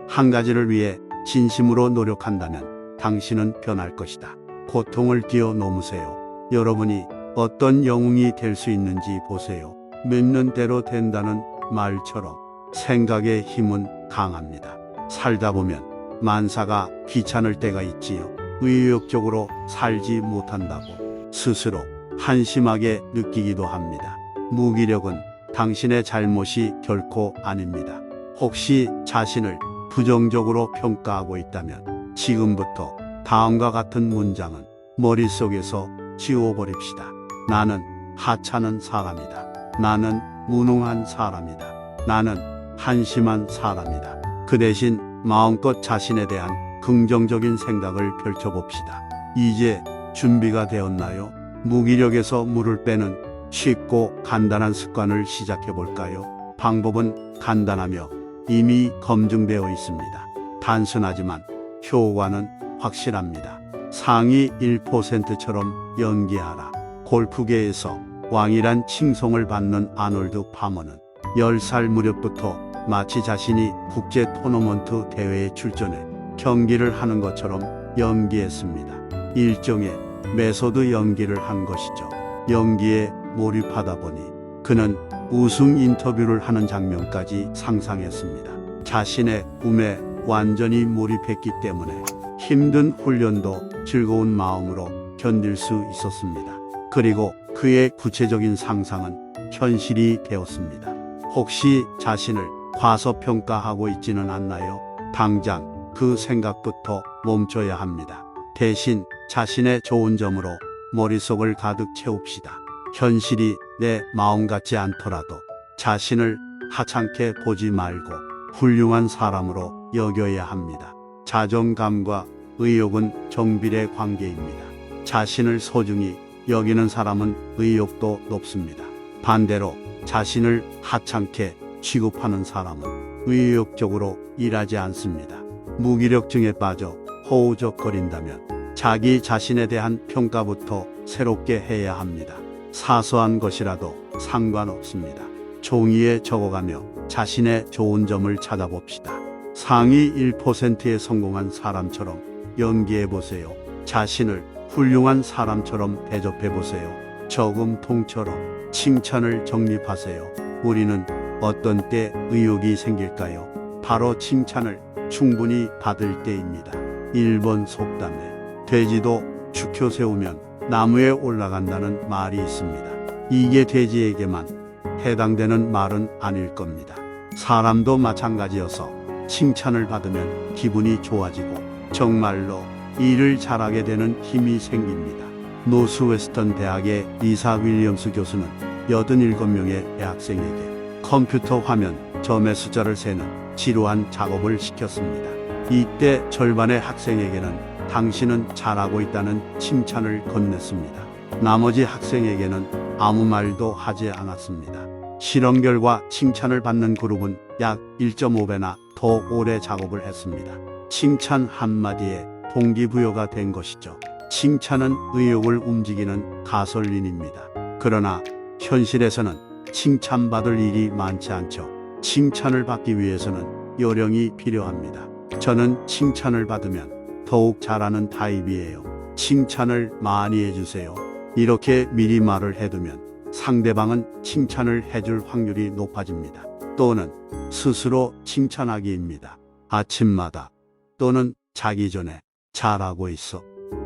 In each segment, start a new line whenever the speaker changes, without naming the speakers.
한 가지를 위해 진심으로 노력한다면 당신은 변할 것이다. 고통을 뛰어넘으세요. 여러분이 어떤 영웅이 될 수 있는지 보세요. 믿는 대로 된다는 말처럼 생각의 힘은 강합니다. 살다 보면 만사가 귀찮을 때가 있지요. 의욕적으로 살지 못한다고 스스로 한심하게 느끼기도 합니다. 무기력은 당신의 잘못이 결코 아닙니다. 혹시 자신을 부정적으로 평가하고 있다면 지금부터 다음과 같은 문장은 머릿속에서 지워버립시다. 나는 하찮은 사람이다. 나는 무능한 사람이다. 나는 한심한 사람이다. 그 대신 마음껏 자신에 대한 긍정적인 생각을 펼쳐봅시다. 이제 준비가 되었나요? 무기력에서 물을 빼는 쉽고 간단한 습관을 시작해 볼까요? 방법은 간단하며 이미 검증되어 있습니다. 단순하지만 효과는 확실합니다. 상위 1%처럼 연기하라. 골프계에서 왕이란 칭송을 받는 아놀드 파머는 10살 무렵부터 마치 자신이 국제 토너먼트 대회에 출전해 경기를 하는 것처럼 연기했습니다. 일종의 메소드 연기를 한 것이죠. 연기에 몰입하다 보니 그는 우승 인터뷰를 하는 장면까지 상상했습니다. 자신의 꿈에 완전히 몰입했기 때문에 힘든 훈련도 즐거운 마음으로 견딜 수 있었습니다. 그리고 그의 구체적인 상상은 현실이 되었습니다. 혹시 자신을 과소평가하고 있지는 않나요? 당장 그 생각부터 멈춰야 합니다. 대신 자신의 좋은 점으로 머릿속을 가득 채웁시다. 현실이 내 마음 같지 않더라도 자신을 하찮게 보지 말고 훌륭한 사람으로 여겨야 합니다. 자존감과 의욕은 정비례 관계입니다. 자신을 소중히 여기는 사람은 의욕도 높습니다. 반대로 자신을 하찮게 취급하는 사람은 의욕적으로 일하지 않습니다. 무기력증에 빠져 허우적거린다면 자기 자신에 대한 평가부터 새롭게 해야 합니다. 사소한 것이라도 상관없습니다. 종이에 적어가며 자신의 좋은 점을 찾아봅시다. 상위 1%에 성공한 사람처럼 연기해보세요. 자신을 훌륭한 사람처럼 대접해보세요. 저금통처럼 칭찬을 적립하세요. 우리는 어떤 때 의욕이 생길까요? 바로 칭찬을 충분히 받을 때입니다. 일본 속담에 돼지도 죽혀 세우면 나무에 올라간다는 말이 있습니다. 이게 돼지에게만 해당되는 말은 아닐 겁니다. 사람도 마찬가지여서 칭찬을 받으면 기분이 좋아지고 정말로 일을 잘하게 되는 힘이 생깁니다. 노스웨스턴 대학의 리사 윌리엄스 교수는 87명의 대학생에게 컴퓨터 화면 점의 숫자를 세는 지루한 작업을 시켰습니다. 이때 절반의 학생에게는 당신은 잘하고 있다는 칭찬을 건넸습니다. 나머지 학생에게는 아무 말도 하지 않았습니다. 실험 결과 칭찬을 받는 그룹은 약 1.5배나 더 오래 작업을 했습니다. 칭찬 한마디에 동기부여가 된 것이죠. 칭찬은 의욕을 움직이는 가솔린입니다. 그러나 현실에서는 칭찬받을 일이 많지 않죠. 칭찬을 받기 위해서는 요령이 필요합니다. 저는 칭찬을 받으면 더욱 잘하는 타입이에요. 칭찬을 많이 해주세요. 이렇게 미리 말을 해두면 상대방은 칭찬을 해줄 확률이 높아집니다. 또는 스스로 칭찬하기입니다. 아침마다 또는 자기 전에 잘하고 있어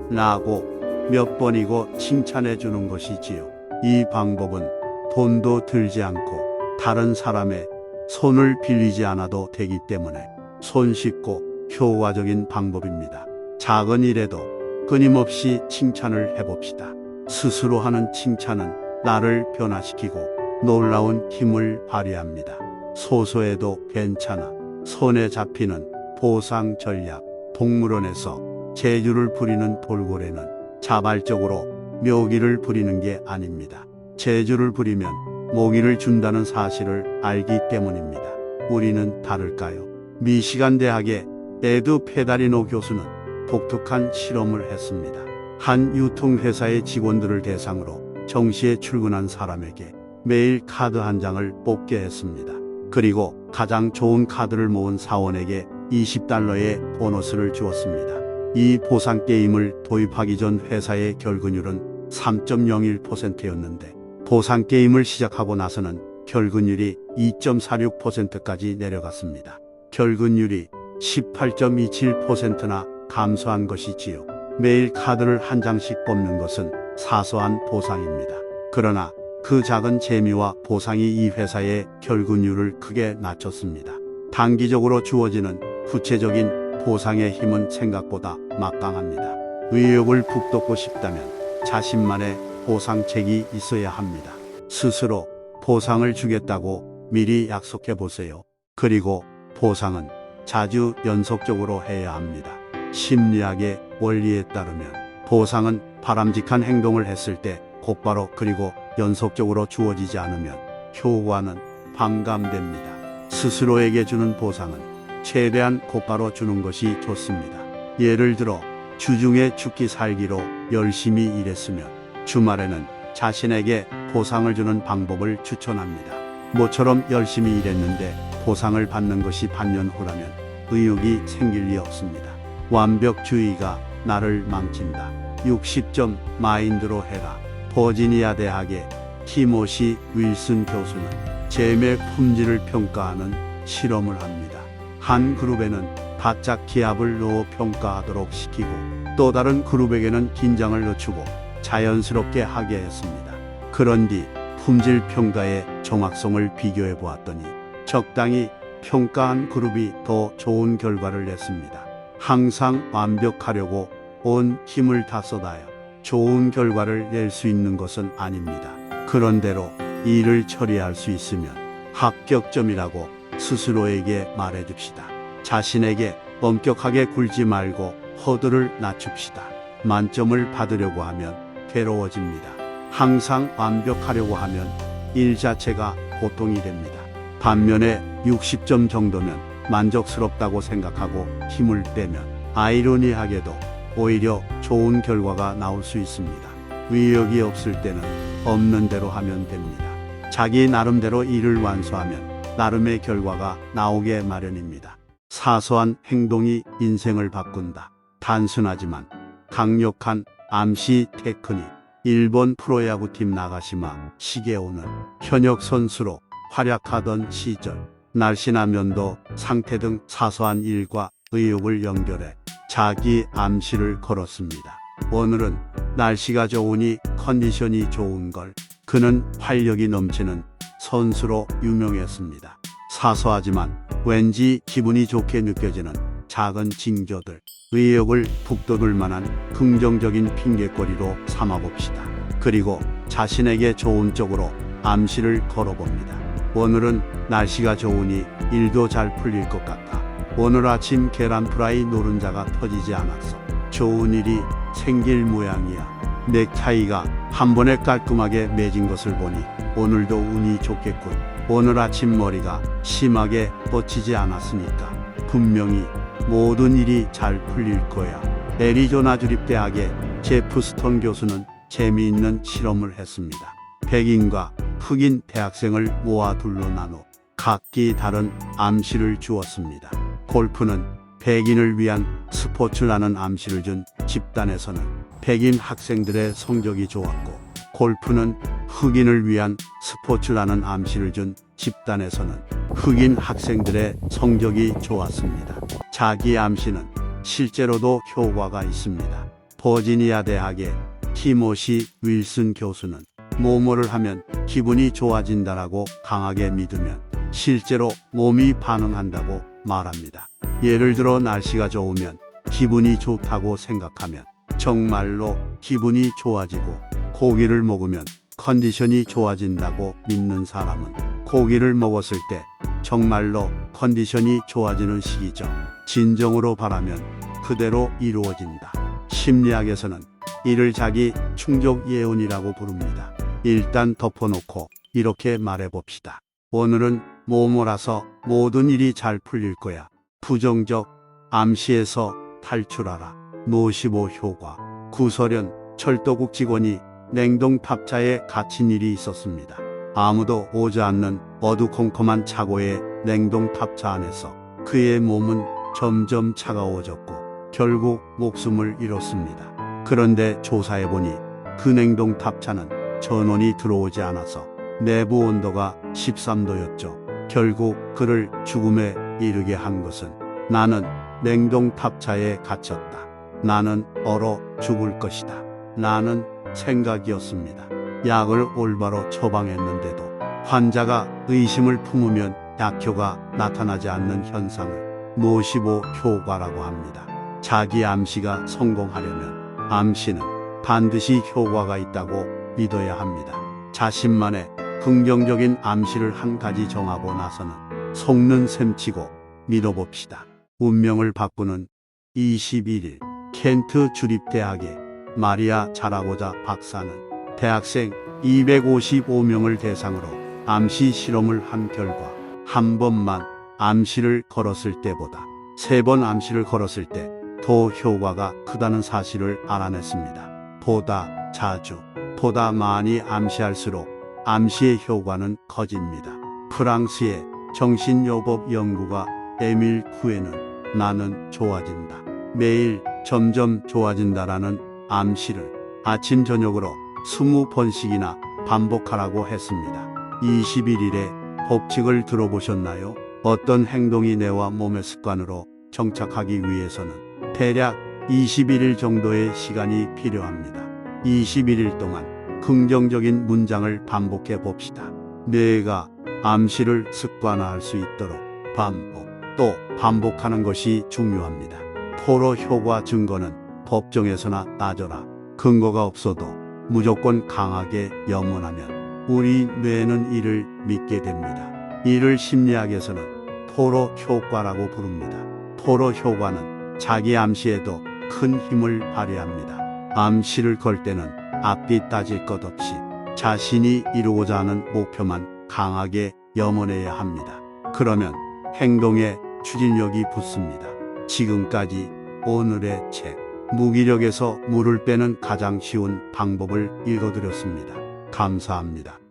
라고 몇 번이고 칭찬해 주는 것이지요. 이 방법은 돈도 들지 않고 다른 사람의 손을 빌리지 않아도 되기 때문에 손쉽고 효과적인 방법입니다. 작은 일에도 끊임없이 칭찬을 해봅시다. 스스로 하는 칭찬은 나를 변화시키고 놀라운 힘을 발휘합니다. 소소해도 괜찮아. 손에 잡히는 보상 전략. 동물원에서 재주를 부리는 돌고래는 자발적으로 묘기를 부리는 게 아닙니다. 재주를 부리면 모기를 준다는 사실을 알기 때문입니다. 우리는 다를까요? 미시간 대학의 에드 페다리노 교수는 독특한 실험을 했습니다. 한 유통회사의 직원들을 대상으로 정시에 출근한 사람에게 매일 카드 한 장을 뽑게 했습니다. 그리고 가장 좋은 카드를 모은 사원에게 $20의 보너스를 주었습니다. 이 보상 게임을 도입하기 전 회사의 결근율은 3.01%였는데 보상 게임을 시작하고 나서는 결근율이 2.46%까지 내려갔습니다. 결근율이 18.27%나 감소한 것이지요. 매일 카드를 한 장씩 뽑는 것은 사소한 보상입니다. 그러나 그 작은 재미와 보상이 이 회사의 결근율을 크게 낮췄습니다. 단기적으로 주어지는 구체적인 보상의 힘은 생각보다 막강합니다. 의욕을 북돋고 싶다면 자신만의 보상책이 있어야 합니다. 스스로 보상을 주겠다고 미리 약속해 보세요. 그리고 보상은 자주 연속적으로 해야 합니다. 심리학의 원리에 따르면 보상은 바람직한 행동을 했을 때 곧바로 그리고 연속적으로 주어지지 않으면 효과는 반감됩니다. 스스로에게 주는 보상은 최대한 곧바로 주는 것이 좋습니다. 예를 들어 주중에 죽기 살기로 열심히 일했으면 주말에는 자신에게 보상을 주는 방법을 추천합니다. 모처럼 열심히 일했는데 보상을 받는 것이 반년 후라면 의욕이 생길 리 없습니다. 완벽주의가 나를 망친다. 60점 마인드로 해라. 버지니아 대학의 티모시 윌슨 교수는 잼의 품질을 평가하는 실험을 합니다. 한 그룹에는 바짝 기압을 넣어 평가하도록 시키고 또 다른 그룹에게는 긴장을 늦추고 자연스럽게 하게 했습니다. 그런 뒤 품질 평가의 정확성을 비교해 보았더니 적당히 평가한 그룹이 더 좋은 결과를 냈습니다. 항상 완벽하려고 온 힘을 다 쏟아요. 좋은 결과를 낼 수 있는 것은 아닙니다. 그런대로 일을 처리할 수 있으면 합격점이라고 스스로에게 말해줍시다. 자신에게 엄격하게 굴지 말고 허들을 낮춥시다. 만점을 받으려고 하면 괴로워집니다. 항상 완벽하려고 하면 일 자체가 고통이 됩니다. 반면에 60점 정도면 만족스럽다고 생각하고 힘을 빼면 아이러니하게도 오히려 좋은 결과가 나올 수 있습니다. 의욕이 없을 때는 없는 대로 하면 됩니다. 자기 나름대로 일을 완수하면 나름의 결과가 나오게 마련입니다. 사소한 행동이 인생을 바꾼다. 단순하지만 강력한 암시 테크닉. 일본 프로야구팀 나가시마 시게오는 현역 선수로 활약하던 시절 날씬하면도 상태 등 사소한 일과 의욕을 연결해 자기 암시를 걸었습니다. 오늘은 날씨가 좋으니 컨디션이 좋은 걸. 그는 활력이 넘치는 선수로 유명했습니다. 사소하지만 왠지 기분이 좋게 느껴지는 작은 징조들, 의욕을 북돋을 만한 긍정적인 핑곗거리로 삼아봅시다. 그리고 자신에게 좋은 쪽으로 암시를 걸어봅니다. 오늘은 날씨가 좋으니 일도 잘 풀릴 것 같아. 오늘 아침 계란 프라이 노른자가 터지지 않았어. 좋은 일이 생길 모양이야. 넥타이가 한 번에 깔끔하게 맺은 것을 보니 오늘도 운이 좋겠군. 오늘 아침 머리가 심하게 뻗치지 않았으니까 분명히 모든 일이 잘 풀릴 거야. 애리조나 주립대학의 제프스톤 교수는 재미있는 실험을 했습니다. 백인과 흑인 대학생을 모아 둘로 나눠 각기 다른 암시를 주었습니다. 골프는 백인을 위한 스포츠라는 암시를 준 집단에서는 백인 학생들의 성적이 좋았고, 골프는 흑인을 위한 스포츠라는 암시를 준 집단에서는 흑인 학생들의 성적이 좋았습니다. 자기 암시는 실제로도 효과가 있습니다. 버지니아 대학의 티모시 윌슨 교수는 뭐뭐를 하면 기분이 좋아진다라고 강하게 믿으면 실제로 몸이 반응한다고 말합니다. 예를 들어 날씨가 좋으면 기분이 좋다고 생각하면 정말로 기분이 좋아지고, 고기를 먹으면 컨디션이 좋아진다고 믿는 사람은 고기를 먹었을 때 정말로 컨디션이 좋아지는 시기죠. 진정으로 바라면 그대로 이루어진다. 심리학에서는 이를 자기 충족 예언이라고 부릅니다. 일단 덮어놓고 이렇게 말해봅시다. 오늘은 뭐뭐라서 모든 일이 잘 풀릴 거야. 부정적 암시에서 탈출하라. 노시보 효과. 구소련 철도국 직원이 냉동탑차에 갇힌 일이 있었습니다. 아무도 오지 않는 어두컴컴한 차고의 냉동탑차 안에서 그의 몸은 점점 차가워졌고 결국 목숨을 잃었습니다. 그런데 조사해보니 그 냉동 탑차는 전원이 들어오지 않아서 내부 온도가 13도였죠. 결국 그를 죽음에 이르게 한 것은 나는 냉동 탑차에 갇혔다. 나는 얼어 죽을 것이다. 라는 생각이었습니다. 약을 올바로 처방했는데도 환자가 의심을 품으면 약효가 나타나지 않는 현상을 노시보 효과라고 합니다. 자기 암시가 성공하려면 암시는 반드시 효과가 있다고 믿어야 합니다. 자신만의 긍정적인 암시를 한 가지 정하고 나서는 속는 셈치고 믿어봅시다. 운명을 바꾸는 21일 켄트 주립대학의 마리아 자라고자 박사는 대학생 255명을 대상으로 암시 실험을 한 결과 한 번만 암시를 걸었을 때보다 3번 암시를 걸었을 때 더 효과가 크다는 사실을 알아냈습니다. 보다 자주, 보다 많이 암시할수록 암시의 효과는 커집니다. 프랑스의 정신요법 연구가 에밀 쿠에는 나는 좋아진다. 매일 점점 좋아진다라는 암시를 아침 저녁으로 20번씩이나 반복하라고 했습니다. 21일의 법칙을 들어보셨나요? 어떤 행동이 뇌와 몸의 습관으로 정착하기 위해서는 대략 21일 정도의 시간이 필요합니다. 21일 동안 긍정적인 문장을 반복해 봅시다. 뇌가 암시를 습관화할 수 있도록 반복, 또 반복하는 것이 중요합니다. 포로 효과 증거는 법정에서나 따져라. 근거가 없어도 무조건 강하게 염원하면 우리 뇌는 이를 믿게 됩니다. 이를 심리학에서는 포로 효과라고 부릅니다. 포로 효과는 자기 암시에도 큰 힘을 발휘합니다. 암시를 걸 때는 앞뒤 따질 것 없이 자신이 이루고자 하는 목표만 강하게 염원해야 합니다. 그러면 행동에 추진력이 붙습니다. 지금까지 오늘의 책 무기력에서 물을 빼는 가장 쉬운 방법을 읽어드렸습니다. 감사합니다.